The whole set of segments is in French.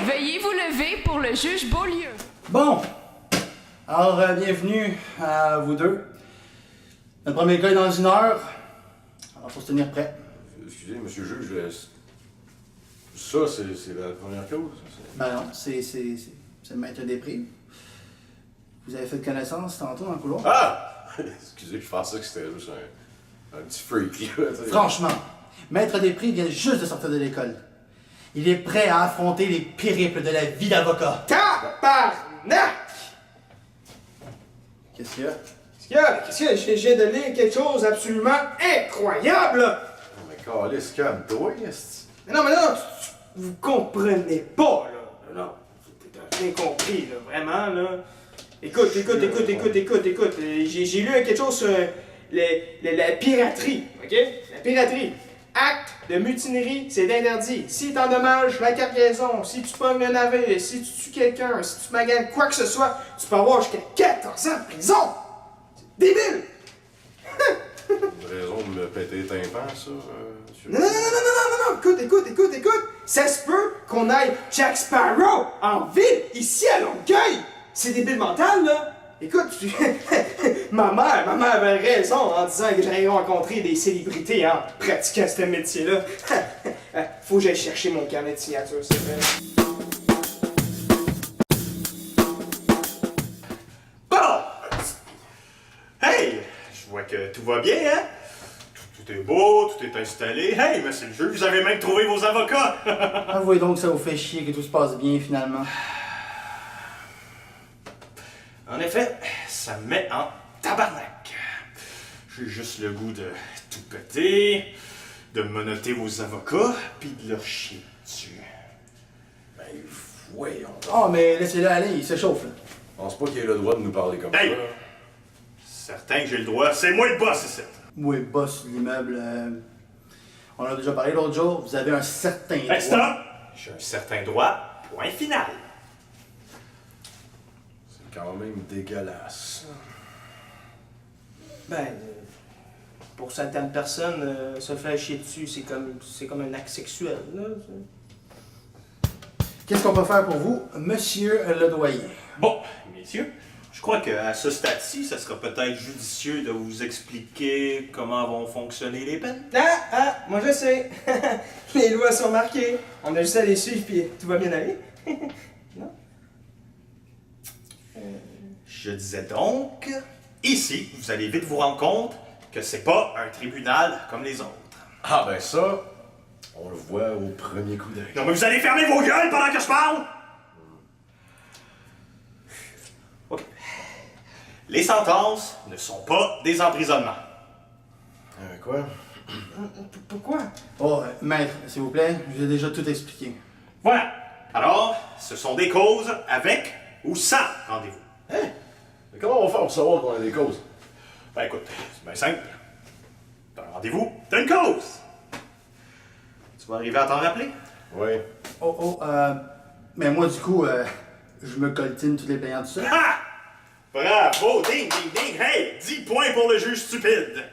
Veuillez vous lever pour le juge Beaulieu. Bon, alors bienvenue à vous deux. Notre premier cas est dans 1 heure, alors faut se tenir prêt. Excusez, monsieur le juge, ça, c'est la première cause? Ben non, c'est le maître des prix. Vous avez fait connaissance tantôt dans le couloir? Ah! Excusez, je pensais que c'était juste un petit freak, là. Franchement, maître des prix vient juste de sortir de l'école. Il est prêt à affronter les périples de la vie d'avocat. Tabarnak! Qu'est-ce qu'il y a? Qu'est-ce qu'il y a? Je viens de lire quelque chose d'absolument incroyable, là! Oh, mais calisse, calme-toi, est-ce Mais non, vous comprenez pas, là. Non, t'as rien compris, là, vraiment, là. Écoute. J'ai lu quelque chose sur la piraterie, OK? La piraterie. Acte de mutinerie, c'est interdit. Si t'endommages la cargaison, si tu pognes le navire, si tu tues quelqu'un, si tu maganes quoi que ce soit, tu peux avoir jusqu'à 14 ans de prison! C'est débile! une raison de me péter les tympans, ça, monsieur? Non, écoute! Ça se peut qu'on aille Jack Sparrow en ville, ici à Longueuil! C'est débile mental, là! Écoute, ma mère avait raison en disant que j'allais rencontrer des célébrités en pratiquant ce métier-là. Faut que j'aille chercher mon carnet de signature, c'est vrai. Bon! Hey! Je vois que tout va bien, hein? Tout est beau, tout est installé. Hey, monsieur le juge, vous avez même trouvé vos avocats! Avouez donc que ça vous fait chier que tout se passe bien finalement. En effet, ça me met en tabarnak. J'ai juste le goût de tout péter, de menotter vos avocats, puis de leur chier dessus. Ben, voyons. Oh, mais laissez-le aller, il s'échauffe là. Je pense pas qu'il ait le droit de nous parler comme Hey! ça. Certain que j'ai le droit, c'est moi le boss ici. Oui, boss de l'immeuble. On en a déjà parlé l'autre jour, vous avez un certain droit. Hey, stop! J'ai un certain droit, point final. C'est quand même dégueulasse. Ben, pour certaines personnes, se faire chier dessus, c'est comme un acte sexuel, là. Qu'est-ce qu'on peut faire pour vous, monsieur le doyen? Bon, messieurs, je crois qu'à ce stade-ci, ça sera peut-être judicieux de vous expliquer comment vont fonctionner les peines. Moi je sais. Les lois sont marquées. On a juste à les suivre, puis tout va bien aller. Non? Je disais donc, ici, vous allez vite vous rendre compte que c'est pas un tribunal comme les autres. Ah, ben ça, on le voit au premier coup d'œil. Non, mais vous allez fermer vos gueules pendant que je parle! OK. Les sentences ne sont pas des emprisonnements. Quoi? Pourquoi? Oh, maître, s'il vous plaît, je vous ai déjà tout expliqué. Voilà. Alors, ce sont des causes avec ou sans rendez-vous. Hein? Mais comment on va faire pour savoir qu'on a des causes? Ben écoute, c'est bien simple. T'as un rendez-vous, t'as une cause. Tu vas arriver à t'en rappeler? Oui. Mais moi du coup, je me coltine tous les payants tout seul. Ha! Bravo! Ding, ding, ding! Hey! 10 points pour le juge stupide!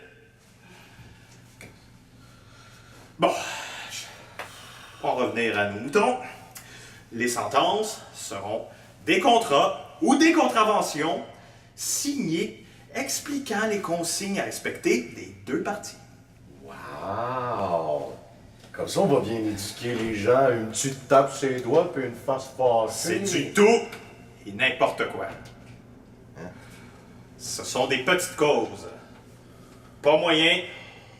Bon, on va revenir à nos moutons. Les sentences seront des contrats ou des contraventions signés expliquant les consignes à respecter des deux parties. Wow! Comme ça, on va bien éduquer les gens. Une petite tape sur les doigts puis une face C'est fâchée. du tout et n'importe quoi. Ce sont des petites causes. Pas moyen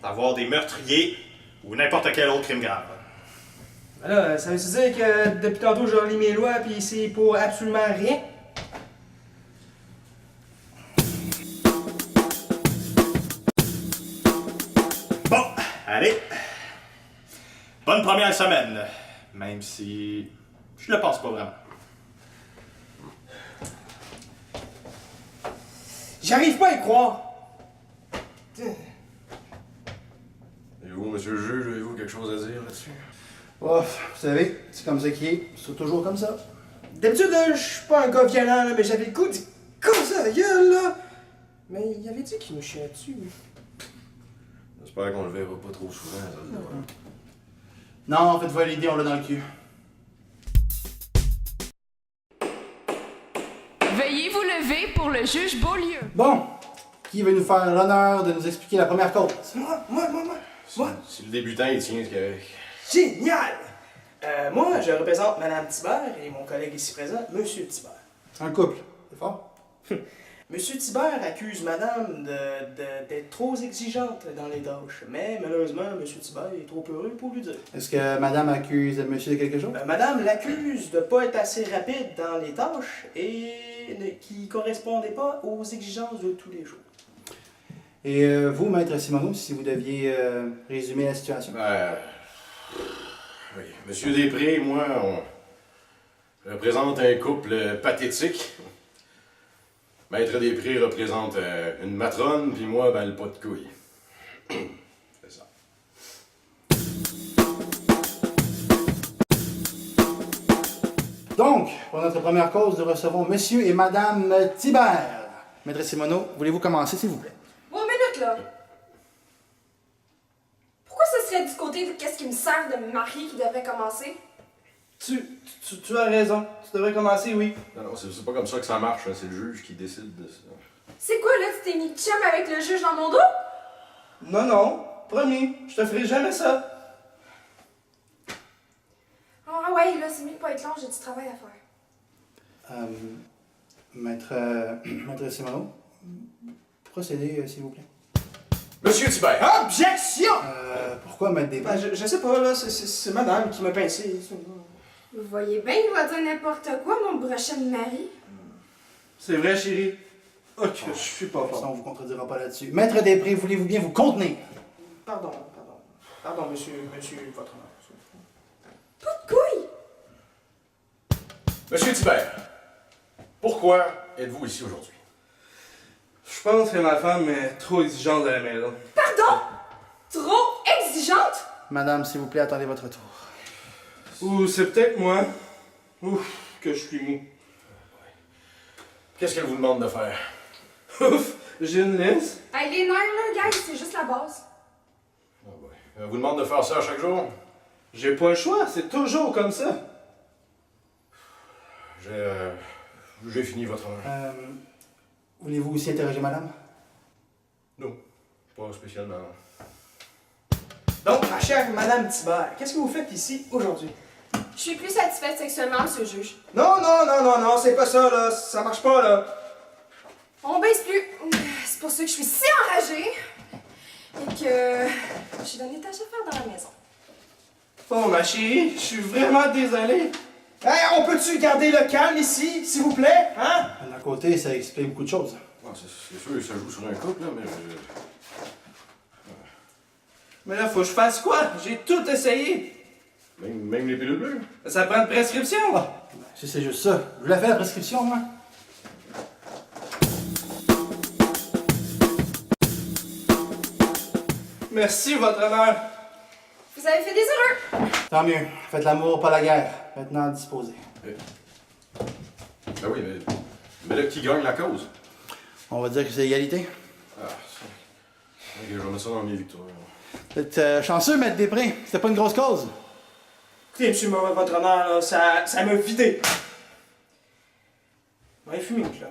d'avoir des meurtriers ou n'importe quel autre crime grave. Ben là, ça veut dire que depuis tantôt, je relis mes lois, puis c'est pour absolument rien? Bon, allez. Bonne première semaine. Même si je le pense pas vraiment. J'arrive pas à y croire. Et vous, monsieur le juge, avez-vous quelque chose à dire là-dessus? Oh, vous savez, c'est comme ça qu'il est. C'est toujours comme ça. D'habitude, là, je suis pas un gars violent, là, mais j'avais le goût de casser la gueule, là. Mais il avait dit qu'il nous chiait dessus. J'espère qu'on le verra pas trop souvent, ça. Non, faites valider, on l'a dans le cul. le juge Beaulieu. Bon, qui veut nous faire l'honneur de nous expliquer la première cause? Moi. Si le débutant il tient, c'est correct. Génial! Moi, je représente Madame Thibert et mon collègue ici présent, Monsieur Thibert. Un couple, c'est fort? Monsieur Thibert accuse Madame d'être trop exigeante dans les tâches, mais malheureusement, Monsieur Thibert est trop heureux pour lui dire. Est-ce que madame accuse monsieur de quelque chose? Madame l'accuse de ne pas être assez rapide dans les tâches et qui ne correspondait pas aux exigences de tous les jours. Et vous, maître Simoneau, si vous deviez résumer la situation? Oui. Monsieur Després et moi, on représente un couple pathétique. Maître Després représente une matrone, puis moi, ben, le pot de couille. C'est ça. Donc, pour notre première cause, nous recevons monsieur et madame Thibert. Maître Simoneau, voulez-vous commencer, s'il vous plaît? Bon, minute là. Pourquoi ce serait du côté de qu'est-ce qui me sert de me marier qui devrait commencer? Tu as raison. Tu devrais commencer, oui. Non, c'est pas comme ça que ça marche, hein. C'est le juge qui décide de ça. C'est quoi là, tu t'es mis de chum avec le juge dans mon dos? Non, promis, je te ferai jamais ça. Ah ouais, là, c'est mieux de pas être long, j'ai du travail à faire. Maître Simoneau, procédez, s'il vous plaît. Monsieur Thibert! Objection! Pourquoi mettre des... Ben, je sais pas, là, c'est madame qui m'a pincé. Vous voyez bien, il va dire n'importe quoi, mon prochain mari. C'est vrai, chérie. Ok, je suis pas Ça, fort. on vous contredira pas là-dessus. Maître Després, voulez-vous bien vous contenir? Pardon, monsieur, votre honneur. Pas de couilles! Monsieur Thibert, pourquoi êtes-vous ici aujourd'hui? Je pense que ma femme est trop exigeante à la maison. Pardon? Trop exigeante? Madame, s'il vous plaît, attendez votre tour. Ou c'est peut-être moi. Ouf, que je suis mou. Qu'est-ce qu'elle vous demande de faire? Ouf, j'ai une liste. Hey, les nerfs là, guys, c'est juste la base. Ah ouais. Elle vous demande de faire ça à chaque jour? J'ai pas le choix, c'est toujours comme ça. J'ai fini votre honneur. Voulez-vous aussi interroger madame? Non, pas spécialement. Donc, ma chère madame Thibert, qu'est-ce que vous faites ici aujourd'hui? Je suis plus satisfaite sexuellement, monsieur le juge. Non, c'est pas ça, là. Ça marche pas, là. On baisse plus. C'est pour ça que je suis si enragée et que j'ai donné des tâches à faire dans la maison. Oh, ma chérie, je suis vraiment désolé. Hey, on peut-tu garder le calme ici, s'il vous plaît? Hein? D'un côté, ça explique beaucoup de choses. Ah, c'est sûr que ça joue sur un couple, là, mais... Mais là, faut que je fasse quoi? J'ai tout essayé. Même les pilules bleues? Ça prend une prescription, là. Si c'est juste ça. Je vous l'ai fait la prescription, moi. Merci, votre honneur. Vous avez fait des erreurs. Tant mieux. Faites l'amour, pas la guerre. Maintenant, disposez. Ben oui, mais là, qui gagne la cause? On va dire que c'est égalité. Ah, ça... Ok, je vais mettre ça dans mes victoires. Vous êtes chanceux, Maître Després. C'était pas une grosse cause. Écoutez, monsieur, votre honneur, là, ça m'a vidé. On va fumer une clope.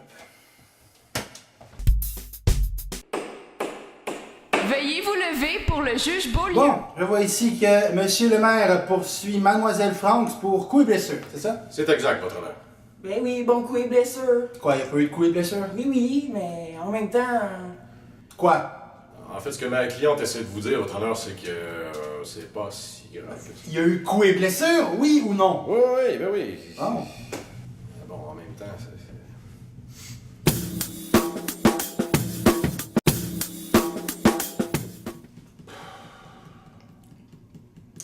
Veuillez vous lever pour le juge Beaulieu. Bon, je vois ici que Monsieur le maire poursuit Mademoiselle Franks pour coups et blessures, c'est ça? C'est exact, votre honneur. Ben oui, bon coup et blessure. Quoi, il n'y a pas eu de coups et blessures? Oui, mais en même temps... Quoi? En fait, ce que ma cliente essaie de vous dire, votre honneur, c'est que c'est pas si grave. Il y a eu coups et blessures, oui ou non? Oui, ben oui. Bon. Bon, en même temps, c'est...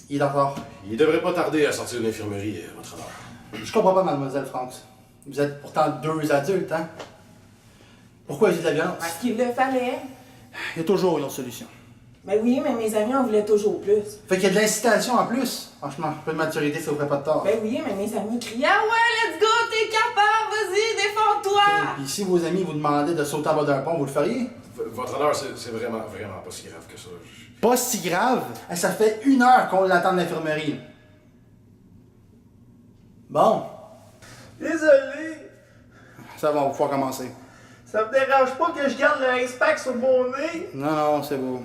Il est encore. Il devrait pas tarder à sortir de l'infirmerie, votre honneur. Je comprends pas, Mademoiselle Franks. Vous êtes pourtant deux adultes, hein? Pourquoi il y a de la violence? Parce qu'il le fallait. Il y a toujours une autre solution. Ben oui, mais mes amis en voulaient toujours plus. Fait qu'il y a de l'incitation en plus. Franchement, un peu de maturité, ça vous ferait pas de tort. Ben oui, mais mes amis criaient « Ah ouais, let's go, t'es capable, vas-y, défends-toi! Puis si vos amis vous demandaient de sauter en bas d'un pont, vous le feriez? Votre honneur, c'est vraiment pas si grave que ça. Pas si grave. Ça fait 1 heure qu'on l'attend de l'infirmerie. Bon, Désolé. ça va, on va pouvoir commencer. Ça me dérange pas que je garde le X-Pack sur mon nez. Non, non, c'est beau.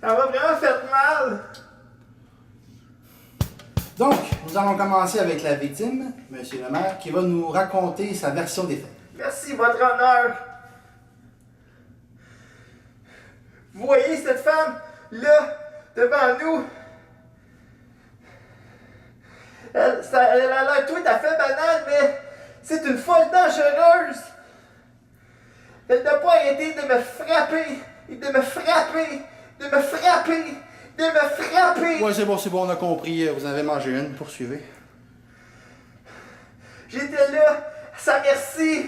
Ça m'a vraiment fait mal. Donc, nous allons commencer avec la victime, Monsieur le maire, qui va nous raconter sa version des faits. Merci, votre honneur. Vous voyez cette femme, là, devant nous? Elle a l'air tout à fait banale, mais c'est une folle dangereuse. Elle n'a pas arrêté de me frapper, et de me frapper, de me frapper, de me frapper. Ouais, c'est bon, on a compris. Vous en avez mangé une, poursuivez. J'étais là, à sa merci,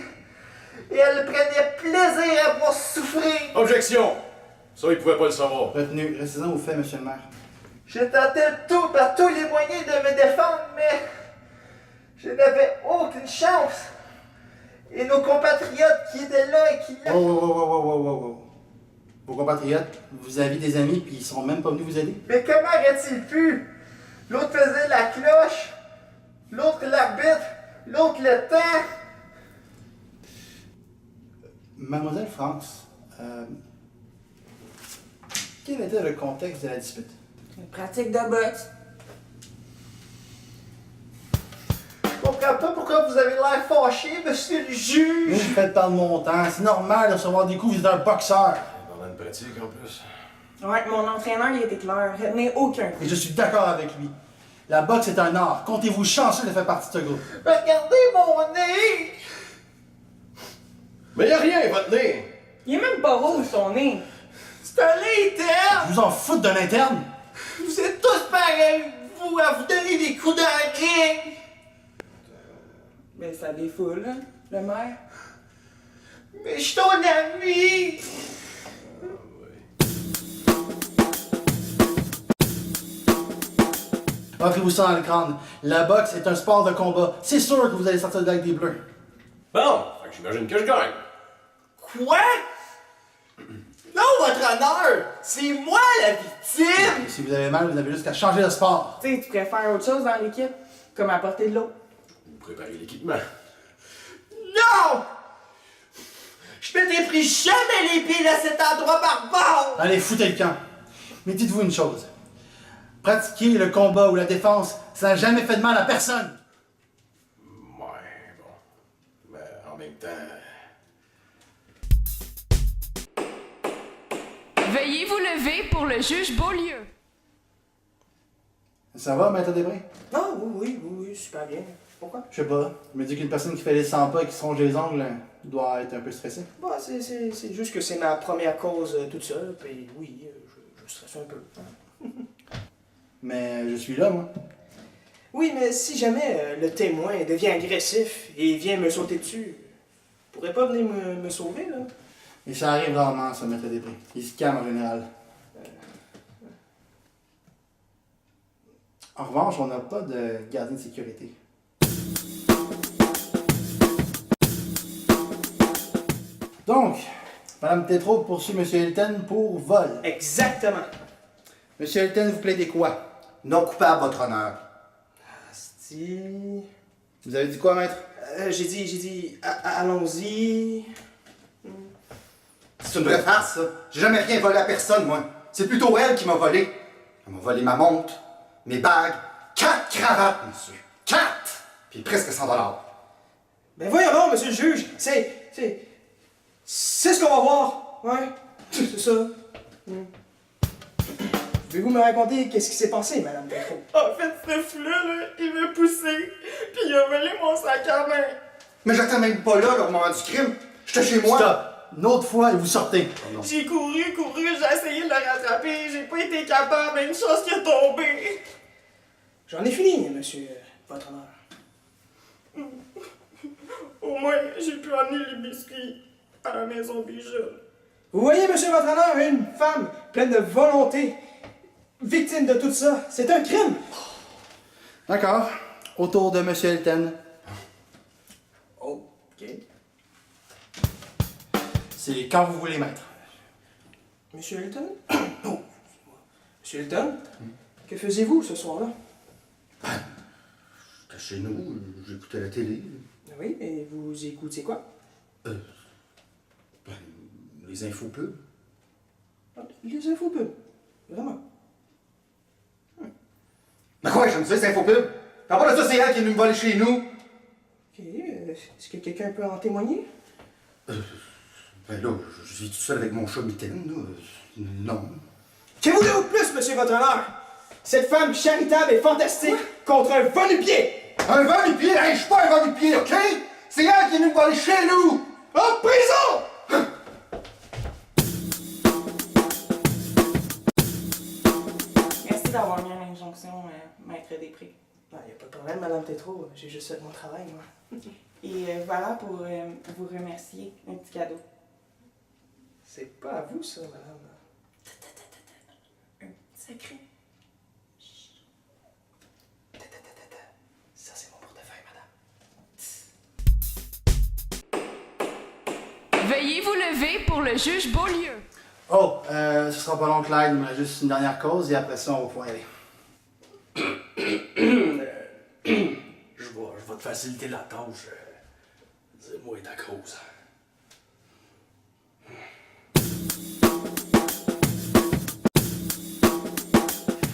et elle prenait plaisir à me voir souffrir. Objection! Ça, il pouvait pas le savoir. Retenu, restez-en aux faits, Monsieur le maire. Je tentais par tous les moyens de me défendre, mais je n'avais aucune chance. Et nos compatriotes qui étaient là et qui... Oh. Vos compatriotes, vous avez des amis, puis ils sont même pas venus vous aider? Mais comment aurait-il pu? L'autre faisait la cloche, l'autre l'arbitre, l'autre le temps. Mademoiselle France, quel était le contexte de la dispute? Une pratique de boxe. Je comprends pas pourquoi vous avez l'air fâché, monsieur le Ne juge. vous faites pas de mon temps, c'est normal de recevoir des coups, vous êtes un boxeur. Pendant une pratique, en plus. Ouais, mon entraîneur, il était clair. Retenez aucun coup. Et je suis d'accord avec lui. La boxe est un art. Comptez-vous chanceux de faire partie de ce groupe. Regardez mon nez. Mais y a rien, votre nez! Il est même pas rouge, son nez. C'est un interne. Vous en foutre d'un interne? Vous êtes tous pareils, vous, à vous donner des coups dans la ring. Ben, ça défoule, hein, le maire. Mais je suis ton ami. Rentrez-vous ça dans le crâne. La boxe est un sport de combat. C'est sûr que vous allez sortir de là avec des bleus. Bon, fait que j'imagine que je gagne. Quoi? Non, votre honneur, c'est moi la victime. Et si vous avez mal, vous avez juste qu'à changer de sport. Tu sais, tu préfères autre chose dans l'équipe? Comme apporter de l'eau. Vous préparez l'équipement. Non! Je ne pris jamais les pieds à cet endroit barbare. Allez, foutez le camp. Mais dites-vous une chose. Pratiquer le combat ou la défense, ça n'a jamais fait de mal à personne. Ouais, bon. Mais en même temps. Veuillez vous lever pour le juge Beaulieu. Ça va, maître Després? Non, oui, super bien. Pourquoi? Je sais pas. Je me dis qu'une personne qui fait les 100 pas et qui se ronge les ongles doit être un peu stressée. Bah, c'est juste que c'est ma première cause toute seule, puis oui, je stresse un peu. Mais je suis là, moi. Oui, mais si jamais le témoin devient agressif et vient me sauter dessus, vous pourrez pas venir me sauver, là? Et ça arrive rarement, ça, maître Després. Il se calme en général. En revanche, on n'a pas de gardien de sécurité. Donc, Madame Tétrault poursuit M. Hilton pour vol. Exactement. M. Hilton, vous plaidez quoi? Non coupable, votre honneur. Asti. Vous avez dit quoi, maître? J'ai dit, allons-y. C'est une vraie farce, ça. J'ai jamais rien volé à personne, moi. C'est plutôt elle qui m'a volé. Elle m'a volé ma montre, mes bagues, 4 cravates, monsieur. 4! Puis presque 100 $. Ben voyons donc, monsieur le juge, c'est ce qu'on va voir, ouais, c'est ça. Pouvez-vous me raconter qu'est-ce qui s'est passé, Madame Tétrault? En fait, ce flou-là, il m'a poussé, puis il a volé mon sac à main. Mais j'étais même pas là, au moment du crime. J'étais chez moi. Stop! Une autre fois et vous sortez. J'ai couru, j'ai essayé de le rattraper, j'ai pas été capable, une chose qui est tombée. J'en ai fini, monsieur, votre honneur. Au moins, j'ai pu emmener les biscuits à la maison des jeunes. Vous voyez, monsieur votre honneur, une femme pleine de volonté, victime de tout ça, c'est un crime. D'accord. Autour de M. Hilton. Ok. C'est quand vous voulez, maître. Monsieur Hilton? Oh, excusez-moi. Monsieur Hilton, que faisiez-vous ce soir-là? J'étais chez nous, j'écoutais la télé. Oui, et vous écoutiez quoi? Les infos-pubs? Les infos pubs. Vraiment. Ben quoi, j'aime ça, les infos-pubs? À part de ça, c'est elle qui est venue me voler chez nous. Ok, est-ce que quelqu'un peut en témoigner? Ben là, je vis tout seul avec mon chat mitaine, là. Non. Que voulez-vous de plus, monsieur votre honneur? Cette femme charitable et fantastique contre un va-nu-pied! Un va-nu-pied? Hey, je suis pas un va-nu-pied, OK? C'est elle qui est venue me voler chez nous! En prison! Merci d'avoir mis à l'injonction, maître Després. Ben, y a pas de problème, Madame Tétrault. J'ai juste fait mon travail, moi. Et voilà pour vous remercier, un petit cadeau. C'est pas à vous, ça, madame. Un secret. Ça, c'est mon portefeuille, madame. Veuillez vous lever pour le juge Beaulieu. Oh, ce sera pas long, Clyde. Il me reste juste une dernière cause et après ça, on va pouvoir y aller. Je vais te faciliter la tâche. Dis-moi ta cause.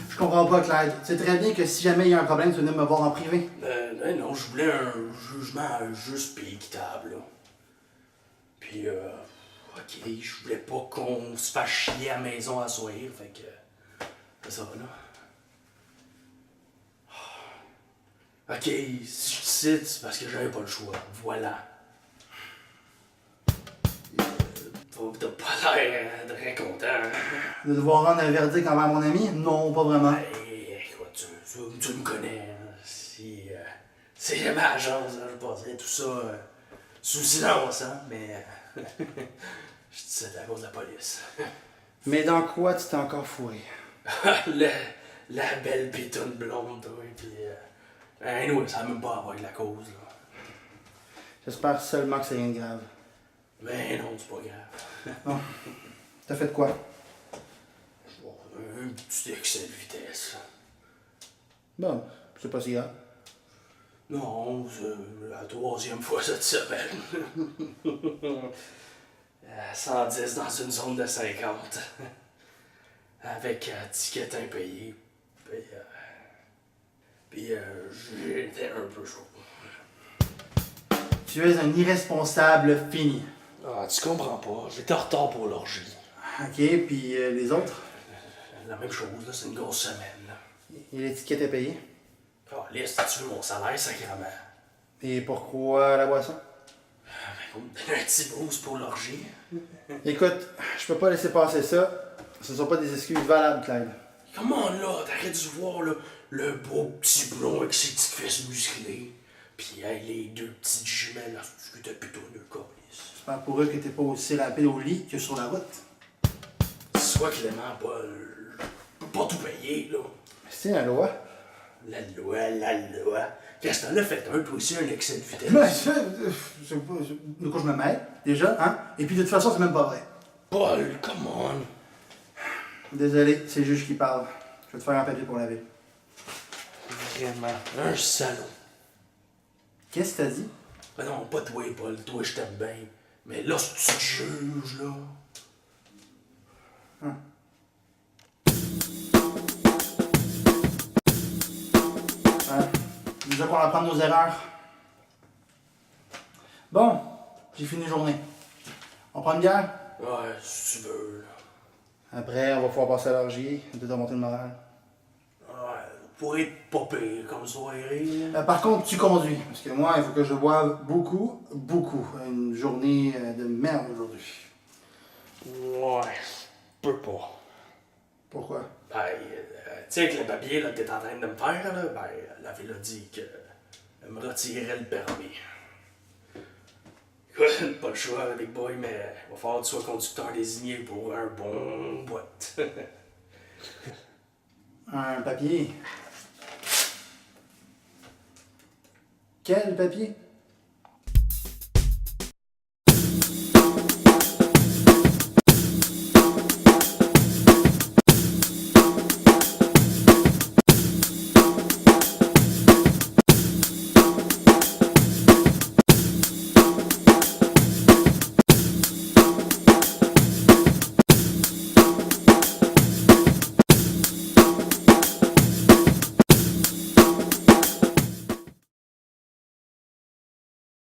Je comprends pas, Clyde. C'est très bien que si jamais il y a un problème, tu venais me voir en privé. Non, je voulais un jugement juste et équitable, là. Puis, ok, je voulais pas qu'on se fasse chier à la maison à soir, fait que... C'est ça, là. Ok, si je cite, c'est parce que j'avais pas le choix. Voilà. T'as pas l'air très content, hein? De devoir rendre un verdict envers mon ami? Non, pas vraiment. Hey, écoute, tu me connais, hein? Si j'avais la chance, hein, je passerais tout ça sous silence, hein? Mais je dis ça à cause de la police. Mais dans quoi tu t'es encore fourré? la belle pétonne blonde, toi, pis... anyway, ça n'a même pas à voir avec la cause, là. J'espère seulement que c'est rien de grave. Mais non, c'est pas grave. Bon. T'as fait quoi? Un petit excès de vitesse. Bon, c'est pas si grave. Non, c'est la troisième fois cette semaine. 110 dans une zone de 50. Avec ticket impayé. Puis j'étais un peu chaud. Tu es un irresponsable fini. Ah, tu comprends pas. J'étais en retard pour l'orgie. Ok, puis les autres? La même chose, là, c'est une grosse semaine, là. Et l'étiquette est payée? Ah, laisse, tu veux mon salaire, sacrément. Et pourquoi la boisson? Faut me donner un petit boost pour l'orgie. Écoute, je peux pas laisser passer ça. Ce ne sont pas des excuses valables, Clyde. Comment là, t'aurais dû voir là, le beau petit blond avec ses petites fesses musclées. Puis hey, les deux petites jumelles, là, c'était plutôt deux colis. J'espère pour eux que t'es pas aussi rapide au lit que sur la route. Soit Clément, Paul, je peux pas tout payer, là. C'est la loi. La loi. Qu'est-ce que t'en as fait un, toi aussi, un excès de vitesse? Mais je sais pas, de quoi je me mêle, déjà, hein? Et puis de toute façon, c'est même pas vrai. Paul, come on. Désolé, c'est le juge qui parle. Je vais te faire un papier pour la ville. Vraiment, un salaud. Qu'est-ce que t'as dit? Ben non, pas toi, Paul. Toi, je t'aime bien. Mais là, ce petit juge, là... Hein? Déjà qu'on apprend nos erreurs. Bon, j'ai fini la journée. On prend une bière? Ouais, si tu veux, là. Après, on va pouvoir passer à l'orgie, de remonter le moral. Ouais, pour être pas pire comme soirée, là. Par contre, tu conduis, parce que moi, il faut que je boive beaucoup. Une journée de merde aujourd'hui. Ouais, je peux pas. Pourquoi? Ben, tu sais, avec le papier là, que t'es en train de me faire, là, ben, la ville a dit qu'elle me retirait le permis. Écoute, pas le choix, Big Boy, mais il va falloir que tu sois conducteur désigné pour un bon boîte. Un papier. Quel papier?